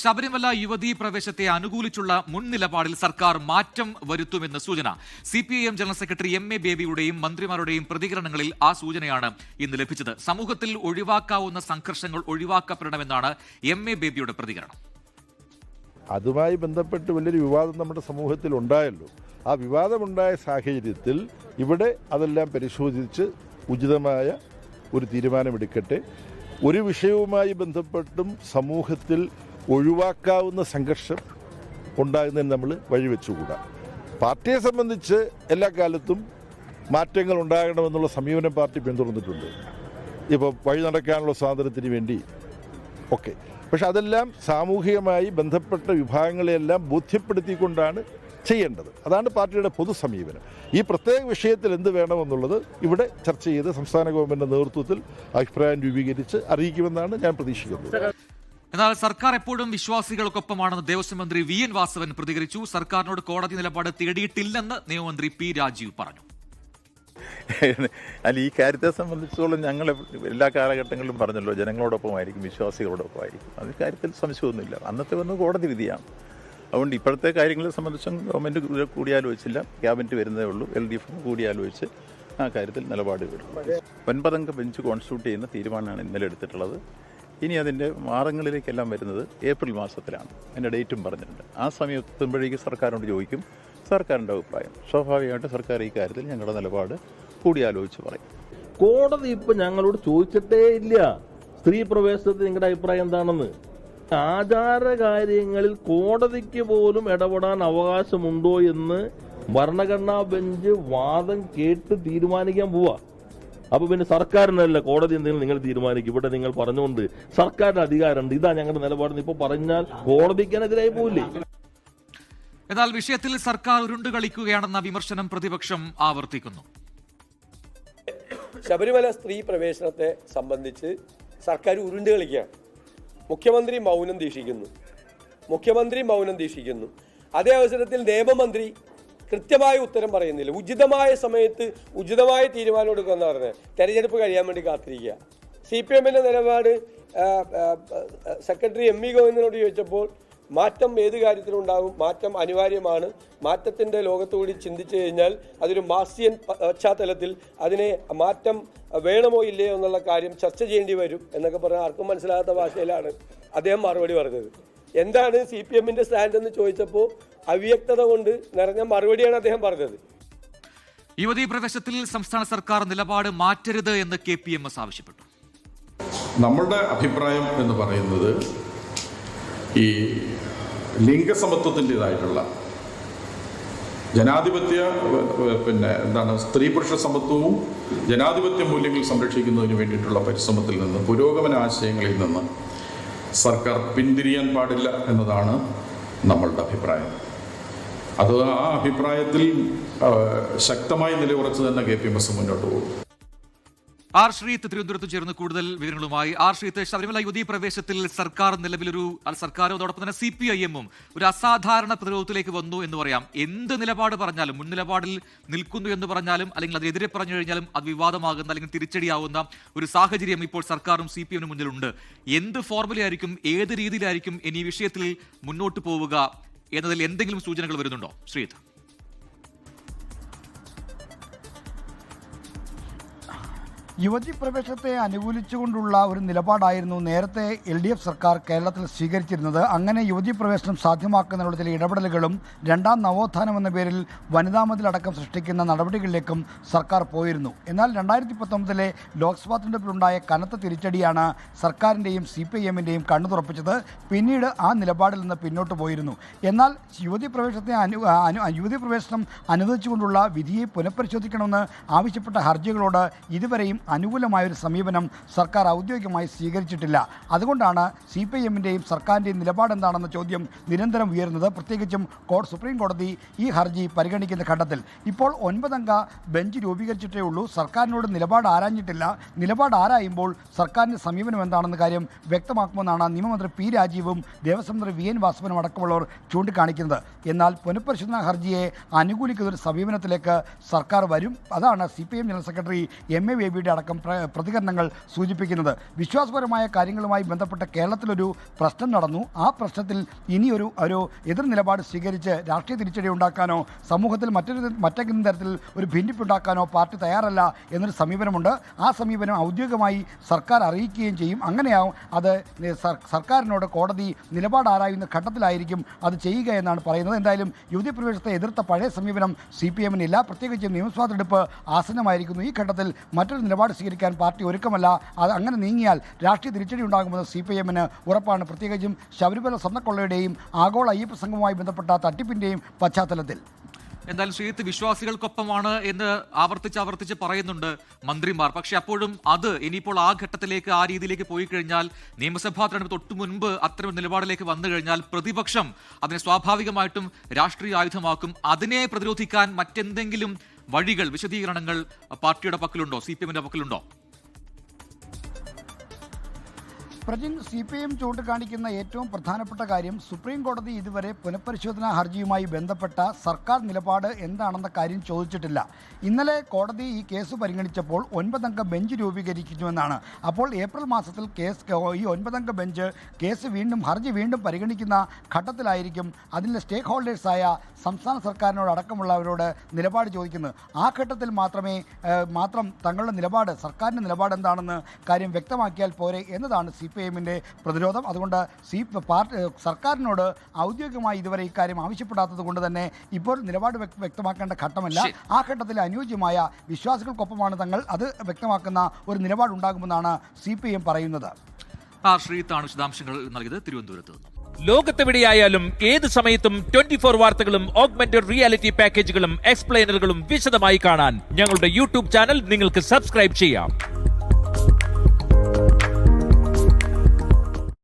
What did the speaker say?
ശബരിമല യുവതീ പ്രവേശത്തെ അനുകൂലിച്ചുള്ള മുൻ നിലപാടിൽ സർക്കാർ മാറ്റം വരുത്തുമെന്ന് സൂചന. CPIM ജനറൽ സെക്രട്ടറി MA ബേബിയുടെയും മന്ത്രിമാരുടെയും പ്രതികരണങ്ങളിൽ ആ സൂചനയാണ് ഇന്ന് ലഭിച്ചത്. സമൂഹത്തിൽ ഒഴിവാക്കാവുന്ന സംഘർഷങ്ങൾ ഒഴിവാക്കപ്പെടണമെന്നാണ് MA ബേബിയുടെ പ്രതികരണം. അതുമായി ബന്ധപ്പെട്ട് വലിയൊരു വിവാദം നമ്മുടെ സമൂഹത്തിൽ ഉണ്ടായല്ലോ. ആ വിവാദമുണ്ടായ സാഹചര്യത്തിൽ ഇവിടെ അതെല്ലാം പരിശോധിച്ച് ഉചിതമായ ഒരു തീരുമാനമെടുക്കട്ടെ. ഒരു വിഷയവുമായി ബന്ധപ്പെട്ടും സമൂഹത്തിൽ ഒഴിവാക്കാവുന്ന സംഘർഷം ഉണ്ടാകുന്നതിന് നമ്മൾ വഴിവെച്ചുകൂടാ. പാർട്ടിയെ സംബന്ധിച്ച് എല്ലാ കാലത്തും മാറ്റങ്ങൾ ഉണ്ടാകണമെന്നുള്ള സമീപനം പാർട്ടി പിന്തുടർന്നിട്ടുണ്ട്. ഇപ്പോൾ വഴി നടക്കാനുള്ള സ്വാതന്ത്ര്യത്തിന് വേണ്ടി ഒക്കെ. പക്ഷെ അതെല്ലാം സാമൂഹികമായി ബന്ധപ്പെട്ട വിഭാഗങ്ങളെയെല്ലാം ബോധ്യപ്പെടുത്തിക്കൊണ്ടാണ് ചെയ്യേണ്ടത്. അതാണ് പാർട്ടിയുടെ പൊതു സമീപനം. ഈ പ്രത്യേക വിഷയത്തിൽ എന്ത് വേണമെന്നുള്ളത് ഇവിടെ ചർച്ച ചെയ്ത് സംസ്ഥാന ഗവൺമെന്റിന്റെ നേതൃത്വത്തിൽ അഭിപ്രായം രൂപീകരിച്ച് അറിയിക്കുമെന്നാണ് ഞാൻ പ്രതീക്ഷിക്കുന്നത്. എന്നാൽ സർക്കാർ എപ്പോഴും വിശ്വാസികൾക്കൊപ്പമാണെന്ന് ദേവസ്വം മന്ത്രി VN വാസവൻ പ്രതികരിച്ചു. സർക്കാരിനോട് കോടതി നിലപാട് തേടിയിട്ടില്ലെന്ന് നിയമമന്ത്രി P രാജീവ് പറഞ്ഞു. അല്ല, ഈ കാര്യത്തെ സംബന്ധിച്ചോളം ഞങ്ങൾ എല്ലാ കാലഘട്ടങ്ങളിലും പറഞ്ഞല്ലോ, ജനങ്ങളോടൊപ്പമായിരിക്കും, വിശ്വാസികളോടൊപ്പമായിരിക്കും. അത് കാര്യത്തിൽ സംശയമൊന്നുമില്ല. അന്നത്തെ വന്ന് കോടതി വിധിയാണ്. അതുകൊണ്ട് ഇപ്പോഴത്തെ കാര്യങ്ങളെ സംബന്ധിച്ചും ഗവൺമെൻറ് കൂടിയാലോചിച്ചില്ല. ക്യാബിനറ്റ് വരുന്നതേ ഉള്ളൂ. LDF കൂടിയാലോചിച്ച് ആ കാര്യത്തിൽ നിലപാട് വരും. 9 അംഗ ബെഞ്ച് കോൺസ്റ്റിറ്റ്യൂട്ട് ചെയ്യുന്ന തീരുമാനമാണ് ഇന്നലെ എടുത്തിട്ടുള്ളത്. ഇനി അതിൻ്റെ മാർഗങ്ങളിലേക്കെല്ലാം വരുന്നത് ഏപ്രിൽ മാസത്തിലാണ്. അതിൻ്റെ ഡേറ്റും പറഞ്ഞിട്ടുണ്ട്. ആ സമയത്തുമ്പോഴേക്ക് സർക്കാരിനോട് ചോദിക്കും, സർക്കാരിൻ്റെ അഭിപ്രായം. സ്വാഭാവികമായിട്ട് സർക്കാർ ഈ കാര്യത്തിൽ ഞങ്ങളുടെ നിലപാട് കൂടിയാലോചിച്ച് പറയും. കോടതി ഇപ്പം ഞങ്ങളോട് ചോദിച്ചിട്ടേ ഇല്ല സ്ത്രീ പ്രവേശനത്തിൽ നിങ്ങളുടെ അഭിപ്രായം എന്താണെന്ന്. ആചാര കാര്യങ്ങളിൽ കോടതിക്ക് പോലും ഇടപെടാൻ അവകാശമുണ്ടോ എന്ന് ഭരണഘടനാ ബെഞ്ച് വാദം കേട്ട് തീരുമാനിക്കാൻ പോവാ. അപ്പൊ പിന്നെ സർക്കാരിനല്ല കോടതി എന്തെങ്കിലും നിങ്ങൾ തീരുമാനിക്കും. ഇവിടെ നിങ്ങൾ പറഞ്ഞുകൊണ്ട് സർക്കാരിന് അധികാരമുണ്ട്, ഇതാ ഞങ്ങളുടെ നിലപാടെന്ന് ഇപ്പൊ പറഞ്ഞാൽ കോടതിക്കെതിരായി പോവില്ലേ? എന്നാൽ വിഷയത്തിൽ സർക്കാർ ഉരുണ്ടു കളിക്കുകയാണെന്ന വിമർശനം പ്രതിപക്ഷം ആവർത്തിക്കുന്നു. ശബരിമല സ്ത്രീ പ്രവേശനത്തെ സംബന്ധിച്ച് സർക്കാർ ഉരുണ്ടു കളിക്കുകയാണ്. മുഖ്യമന്ത്രി മൗനം ദീക്ഷിക്കുന്നു. അതേ അവസരത്തിൽ നിയമമന്ത്രി കൃത്യമായ ഉത്തരം പറയുന്നില്ല. ഉചിതമായ സമയത്ത് ഉചിതമായ തീരുമാനം എടുക്കുമെന്ന് പറഞ്ഞത് തെരഞ്ഞെടുപ്പ് കഴിയാൻ വേണ്ടി കാത്തിരിക്കുക. CPMന്റെ നിലപാട് സെക്രട്ടറി ME ഗോവിന്ദനോട് ചോദിച്ചപ്പോൾ മാറ്റം ഏത് കാര്യത്തിലുണ്ടാകും, മാറ്റം അനിവാര്യമാണ്, മാറ്റത്തിൻ്റെ ലോകത്തുകൂടി ചിന്തിച്ചു കഴിഞ്ഞാൽ അതൊരു മാർസിയൻ പശ്ചാത്തലത്തിൽ അതിനെ മാറ്റം വേണമോ ഇല്ലയോ എന്നുള്ള കാര്യം ചർച്ച ചെയ്യേണ്ടി വരും എന്നൊക്കെ പറഞ്ഞാൽ ആർക്കും മനസ്സിലാകാത്ത ഭാഷയിലാണ് അദ്ദേഹം മറുപടി പറഞ്ഞത്. എന്താണ് CPMന്റെ സ്റ്റാൻഡ് എന്ന് ചോദിച്ചപ്പോൾ അവ്യക്തത കൊണ്ട് നിറഞ്ഞ മറുപടിയാണ് അദ്ദേഹം പറഞ്ഞത്. യുവതീ പ്രവേശത്തിൽ സംസ്ഥാന സർക്കാർ നിലപാട് മാറ്റരുത് എന്ന് KPMS ആവശ്യപ്പെട്ടു. നമ്മളുടെ അഭിപ്രായം എന്ന് പറയുന്നത് ഈ ലിംഗസമത്വത്തിൻ്റെതായിട്ടുള്ള ജനാധിപത്യ സ്ത്രീ പുരുഷ സമത്വവും ജനാധിപത്യ മൂല്യങ്ങൾ സംരക്ഷിക്കുന്നതിന് വേണ്ടിയിട്ടുള്ള പരിശ്രമത്തിൽ നിന്ന്, പുരോഗമന ആശയങ്ങളിൽ നിന്ന് സർക്കാർ പിന്തിരിയാൻ പാടില്ല എന്നതാണ് നമ്മളുടെ അഭിപ്രായം. അത് ആ അഭിപ്രായത്തിൽ ശക്തമായി നിലയുറച്ച് തന്നെ KPMS മുന്നോട്ട് പോകും. R. ശ്രീത്ത് തിരുവനന്തപുരത്ത് ചേർന്ന് കൂടുതൽ വിവരങ്ങളുമായി. R. ശ്രീത്ത്, ശബരിമല യുവതീ പ്രവേശത്തിൽ സർക്കാർ സർക്കാരും അതോടൊപ്പം തന്നെ CPIM ഒരു അസാധാരണ പ്രതിരോധത്തിലേക്ക് വന്നു എന്ന് പറയാം. എന്ത് നിലപാട് പറഞ്ഞാലും, മുൻ നിലപാടിൽ നിൽക്കുന്നു എന്ന് പറഞ്ഞാലും അല്ലെങ്കിൽ അതിനെതിരെ പറഞ്ഞു കഴിഞ്ഞാലും അത് വിവാദമാകുന്ന അല്ലെങ്കിൽ തിരിച്ചടിയാവുന്ന ഒരു സാഹചര്യം ഇപ്പോൾ സർക്കാരും CPM മുന്നിലുണ്ട്. എന്ത് ഫോർമുലയായിരിക്കും, ഏത് രീതിയിലായിരിക്കും ഇനി ഈ വിഷയത്തിൽ മുന്നോട്ട് പോവുക എന്നതിൽ എന്തെങ്കിലും സൂചനകൾ വരുന്നുണ്ടോ ശ്രീത്ത്? യുവതി പ്രവേശത്തെ അനുകൂലിച്ചുകൊണ്ടുള്ള ഒരു നിലപാടായിരുന്നു നേരത്തെ LDF സർക്കാർ കേരളത്തിൽ സ്വീകരിച്ചിരുന്നത്. അങ്ങനെ യുവതി പ്രവേശനം സാധ്യമാക്കുന്നതിനുള്ള ചില ഇടപെടലുകളും രണ്ടാം നവോത്ഥാനം എന്ന പേരിൽ വനിതാ മതിലടക്കം സൃഷ്ടിക്കുന്ന നടപടികളിലേക്കും സർക്കാർ പോയിരുന്നു. എന്നാൽ 2019 ലോക്സഭാ തെരഞ്ഞെടുപ്പിലുണ്ടായ കനത്ത തിരിച്ചടിയാണ് സർക്കാരിൻ്റെയും CPIMൻ്റെയും കണ്ണു തുറപ്പിച്ചത്. പിന്നീട് ആ നിലപാടിൽ നിന്ന് പിന്നോട്ട് പോയിരുന്നു. എന്നാൽ യുവതി പ്രവേശനം അനുവദിച്ചുകൊണ്ടുള്ള വിധിയെ പുനഃപരിശോധിക്കണമെന്ന് ആവശ്യപ്പെട്ട ഹർജികളോട് ഇതുവരെയും അനുകൂലമായൊരു സമീപനം സർക്കാർ ഔദ്യോഗികമായി സ്വീകരിച്ചിട്ടില്ല. അതുകൊണ്ടാണ് CPIMൻ്റെയും സർക്കാരിൻ്റെയും നിലപാടെന്താണെന്ന ചോദ്യം നിരന്തരം ഉയരുന്നത്. പ്രത്യേകിച്ചും സുപ്രീം കോടതി ഈ ഹർജി പരിഗണിക്കുന്ന ഘട്ടത്തിൽ ഇപ്പോൾ 9 അംഗ ബെഞ്ച് രൂപീകരിച്ചിട്ടേ ഉള്ളൂ. സർക്കാരിനോട് നിലപാട് ആരാഞ്ഞിട്ടില്ല. നിലപാട് ആരായുമ്പോൾ സർക്കാരിൻ്റെ സമീപനം എന്താണെന്ന കാര്യം വ്യക്തമാക്കുമെന്നാണ് നിയമമന്ത്രി P രാജീവും ദേവസ്വം മന്ത്രി VN വാസവനും അടക്കമുള്ളവർ ചൂണ്ടിക്കാണിക്കുന്നത്. എന്നാൽ പുനഃപരിശോധനാ ഹർജിയെ അനുകൂലിക്കുന്ന ഒരു സമീപനത്തിലേക്ക് സർക്കാർ വരും. അതാണ് CPIM ജനറൽ സെക്രട്ടറി MA ബേബിയുടെ അടക്കം പ്രതികരണങ്ങൾ സൂചിപ്പിക്കുന്നത്. വിശ്വാസപരമായ കാര്യങ്ങളുമായി ബന്ധപ്പെട്ട കേരളത്തിലൊരു പ്രശ്നം നടന്നു. ആ പ്രശ്നത്തിൽ ഇനിയൊരു എതിർ നിലപാട് സ്വീകരിച്ച് രാഷ്ട്രീയ തിരിച്ചടി ഉണ്ടാക്കാനോ സമൂഹത്തിൽ മറ്റെങ്കിലും തരത്തിൽ ഒരു ഭിന്നിപ്പുണ്ടാക്കാനോ പാർട്ടി തയ്യാറല്ല എന്നൊരു സമീപനമുണ്ട്. ആ സമീപനം ഔദ്യോഗികമായി സർക്കാർ അറിയിക്കുകയും ചെയ്യും. അങ്ങനെയാവും അത് സർക്കാരിനോട് കോടതി നിലപാട് ആരായുന്ന ഘട്ടത്തിലായിരിക്കും അത് ചെയ്യുക എന്നാണ് പറയുന്നത്. എന്തായാലും യുവതി പ്രവേശത്തെ എതിർത്ത പഴയ സമീപനം CPM ഇല്ല. പ്രത്യേകിച്ചും നിയമസഭാ തെരഞ്ഞെടുപ്പ് ആസന്നമായിരിക്കുന്നു. ഈ ഘട്ടത്തിൽ മറ്റൊരു നിലപാട് സ്വീകരിക്കാൻ പാർട്ടി ഒരുക്കമല്ല. അത് അങ്ങനെ നീങ്ങിയാൽ രാഷ്ട്രീയ തിരിച്ചടി ഉണ്ടാകുമെന്ന് CPM ഉറപ്പാണ്. പ്രത്യേകിച്ചും ശബരിമല സ്വർണ്ണക്കൊള്ളയുടെയും ആഗോള അയ്യപ്പ സംഘവുമായി ബന്ധപ്പെട്ട തട്ടിപ്പിന്റെയും പശ്ചാത്തലത്തിൽ. എന്തായാലും ശ്രീത്ത് വിശ്വാസികൾക്കൊപ്പമാണ് എന്ന് ആവർത്തിച്ച് പറയുന്നുണ്ട് മന്ത്രിമാർ. പക്ഷെ അപ്പോഴും അത് ഇനിയിപ്പോൾ ആ ഘട്ടത്തിലേക്ക് ആ രീതിയിലേക്ക് പോയി കഴിഞ്ഞാൽ നിയമസഭാ തെരഞ്ഞെടുപ്പ് തൊട്ടു മുൻപ് അത്തരം നിലപാടിലേക്ക് വന്നു കഴിഞ്ഞാൽ പ്രതിപക്ഷം അതിനെ സ്വാഭാവികമായിട്ടും രാഷ്ട്രീയ ആയുധമാക്കും. അതിനെ പ്രതിരോധിക്കാൻ മറ്റെന്തെങ്കിലും വഴികൾ, വിശദീകരണങ്ങൾ പാർട്ടിയുടെ പക്കലുണ്ടോ, CPM പക്കലുണ്ടോ? പ്രജിൻ, CPM ചൂണ്ടിക്കാണിക്കുന്ന ഏറ്റവും പ്രധാനപ്പെട്ട കാര്യം സുപ്രീം കോടതി ഇതുവരെ പുനഃപരിശോധനാ ഹർജിയുമായി ബന്ധപ്പെട്ട സർക്കാർ നിലപാട് എന്താണെന്ന കാര്യം ചോദിച്ചിട്ടില്ല. ഇന്നലെ കോടതി ഈ കേസ് പരിഗണിച്ചപ്പോൾ 9-അംഗ ബെഞ്ച് രൂപീകരിക്കുന്നുവെന്നാണ്. അപ്പോൾ ഏപ്രിൽ മാസത്തിൽ ഈ 9-അംഗ ബെഞ്ച് ഹർജി വീണ്ടും പരിഗണിക്കുന്ന ഘട്ടത്തിലായിരിക്കും അതിൻ്റെ സ്റ്റേക്ക് ഹോൾഡേഴ്സായ സംസ്ഥാന സർക്കാരിനോട് അടക്കമുള്ളവരോട് നിലപാട് ചോദിക്കുന്നത്. ആ ഘട്ടത്തിൽ മാത്രം തങ്ങളുടെ നിലപാട്, സർക്കാരിൻ്റെ നിലപാട് എന്താണെന്ന് കാര്യം വ്യക്തമാക്കിയാൽ പോരെ എന്നതാണ് CPMന്റെ പ്രതിരോധം. അതുകൊണ്ട് സർക്കാരിനോട് ഔദ്യോഗികമായി ഇതുവരെ ഇക്കാര്യം ആവശ്യപ്പെടാത്തത് കൊണ്ട് തന്നെ ഇപ്പോൾ നിലപാട് വ്യക്തമാക്കേണ്ട ഘട്ടമല്ല. ആ ഘട്ടത്തിൽ അനുയോജ്യമായ വിശ്വാസികൾക്കൊപ്പമാണ് തങ്ങൾ, അത് വ്യക്തമാക്കുന്ന ഒരു നിലപാടുണ്ടാകുമെന്നാണ് CPM പറയുന്നത്. ശ്രീത്താണ് വിശദാംശങ്ങൾ നൽകിയത് തിരുവനന്തപുരത്ത് നിന്ന്. ലോകത്തെവിടെയായാലും ഏത് സമയത്തും 24 വാർത്തകളും ഓഗ്മെന്റഡ് റിയാലിറ്റി പാക്കേജുകളും എക്സ്പ്ലെയിനറുകളും വിശദമായി കാണാൻ ഞങ്ങളുടെ YouTube ചാനൽ നിങ്ങൾക്ക് സബ്സ്ക്രൈബ് ചെയ്യാം.